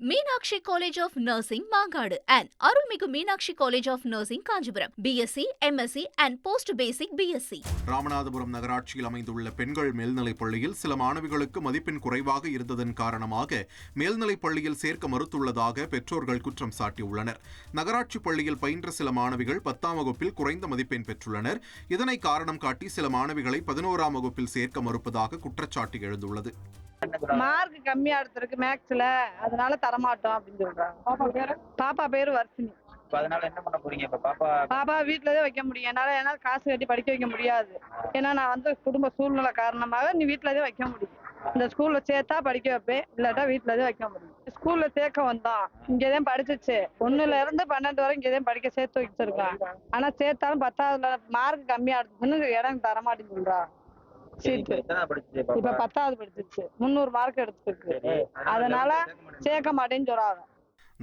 Meenakshi College of Nursing, Mangadu and Arulmigu Meenakshi College of Nursing, Kanjipuram. BSc, MSc and Post Basic BSc. Ramanathapuram நகராட்சியில் அமைந்துள்ள பெண்கள் மேல்நிலைப் பள்ளியில் சில மாணவிகளுக்கு மதிப்பெண் குறைவாக இருந்ததன் காரணமாக மேல்நிலைப் பள்ளியில் சேர்க்க மறுத்துள்ளதாக பெற்றோர்கள் குற்றம் சாட்டியுள்ளனர். நகராட்சி பள்ளியில் பயின்ற சில மாணவிகள் 10ஆம் வகுப்பில் குறைந்த மதிப்பெண் பெற்றுள்ளனர். இதனை காரணம் காட்டி சில மாணவிகளை 11ஆம் வகுப்பில் சேர்க்க மறுப்பதாக குற்றச்சாட்டு எழுந்துள்ளது. மார்க் கம்மியா எடுத்திருக்கு மேக்ஸ்ல, அதனால தரமாட்டோம் அப்படின்னு சொல்றாங்க. பாப்பா பேரு வர்ஷினி. அதனால என்ன பண்ண போறீங்க இப்ப? பாப்பா வீட்டுலதான் வைக்க முடியும். என்னால காசு கட்டி படிக்க வைக்க முடியாது. ஏன்னா நான் குடும்ப சூழ்நிலை காரணமாக நீ வீட்டுலதான் வைக்க முடியும். இந்த ஸ்கூல்ல சேர்த்தா படிக்க வைப்பேன், இல்லாட்டா வீட்டுலதான் வைக்க முடியும். ஸ்கூல்ல சேர்க்க வந்தோம், இங்கதான் படிச்சிச்சு. 1ல இருந்து 12 வரை இங்கதான் படிக்க சேர்த்து வச்சிருக்கான். ஆனா சேர்த்தாலும் 10ஆவதுல மார்க் கம்மியா எடுத்துன்னு இடம் தரமாட்டேன்னு சொல்றா. இப்ப 10ஆவது படிச்சிருச்சு, 300 மார்க் எடுத்துருக்கு. அதனால சேர்க்க மாட்டேன்னு சொல்றாங்க.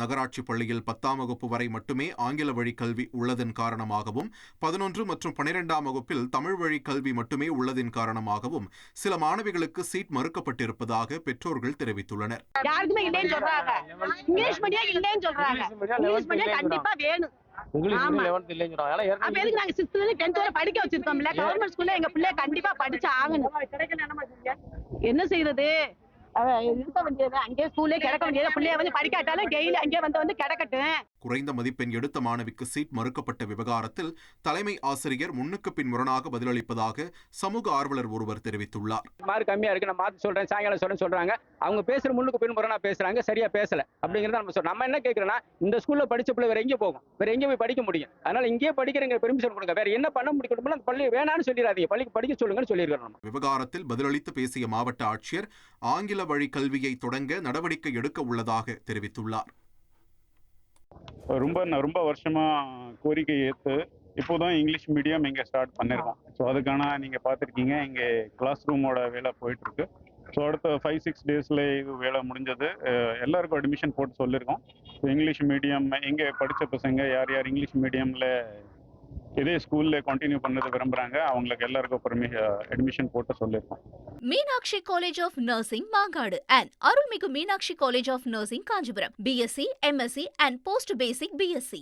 நகராட்சி பள்ளியில் 10ஆம் வகுப்பு வரை மட்டுமே ஆங்கில வழி கல்வி உள்ளதன் காரணமாகவும் 11 மற்றும் 12ஆம் வகுப்பில் தமிழ் வழி கல்வி மட்டுமே உள்ளதன் காரணமாகவும் சில மாணவிகளுக்கு சீட் மறுக்கப்பட்டிருப்பதாக பெற்றோர்கள் தெரிவித்துள்ளனர். யாருக்குமே இல்லைன்னு சொல்றாங்க. இங்கிலீஷ் மீடியம் இல்லைன்னு சொல்றாங்க. இங்கிலீஷ் மீடியம் கண்டிப்பா வேணும். படிக்க வச்சிருக்கோம்ல, கவர்மெண்ட் ஸ்கூல்ல எங்க பிள்ளை கண்டிப்பா படிச்சு ஆகணும். என்ன செய்யறது? இருக்க வேண்டியது அங்கே ஸ்கூல்லே கிடக்க வேண்டியது. பிள்ளைய படிக்காட்டாலும் டெய்லி அங்கே வந்து கிடக்கட்டும். குறைந்த மதிப்பெண் எடுத்த மாணவிக்கு சீட் மறுக்கப்பட்ட விவகாரத்தில் தலைமை ஆசிரியர் முன்னுக்கு பின் முரணாக பதிலளிப்பதாக சமூக ஆர்வலர் ஒருவர் தெரிவித்துள்ளார். மார்க் கம்மியா இருக்கு, நான் மாத்தி சொல்றேன், சாயங்காலம் சொல்றாங்க. அவங்க பேசுற முன்னுக்கு பின் முரணா பேசுறாங்க, சரியா பேசல அப்படிங்கறத நம்ம சொல்றோம். நம்ம என்ன கேட்கிறோம்னா, இந்த ஸ்கூல்ல படிச்ச பிள்ளை வேற எங்க போகும்? வேற எங்க போய் படிக்க முடியும்? அதனால இங்கே படிக்கிறவங்க பெர்மிஷன் கொடுங்க. வேற என்ன பண்ண முடியும்? அந்த பள்ளி வேணான்னு சொல்லிடாதீங்க, பள்ளிக்கு படிக்க சொல்லுங்கன்னு சொல்லியிருக்கிறோம். விவகாரத்தில் பதிலளித்து பேசிய மாவட்ட ஆட்சியர் ஆங்கில வழி கல்வியை தொடங்க நடவடிக்கை எடுக்க உள்ளதாக தெரிவித்துள்ளார். ரொம்ப வருஷமா கோரிக்கை ஏற்று இப்போதான் இங்கிலீஷ் மீடியம் இங்கே ஸ்டார்ட் பண்ணியிருக்கோம். ஸோ அதுக்கான நீங்கள் பார்த்துருக்கீங்க, இங்கே கிளாஸ் ரூமோட வேலை போயிட்டு இருக்கு. ஸோ அடுத்த 5-6 டேஸில் இது வேலை முடிஞ்சது. எல்லாருக்கும் அட்மிஷன் போட்டு சொல்லியிருக்கோம். ஸோ இங்கிலீஷ் மீடியம் இங்கே படித்த பசங்க யார் யார் இங்கிலீஷ் மீடியமில் இதே ஸ்கூல்ல கண்டினியூ பண்ணது விரும்புறாங்க, அவங்களுக்கு எல்லாருக்கும் அட்மிஷன் போட்டு சொல்லியிருக்கோம். Meenakshi College of Nursing, Mangadu and Arulmigu Meenakshi College of Nursing, Kanjipuram. BSc, MSc and Post Basic BSc.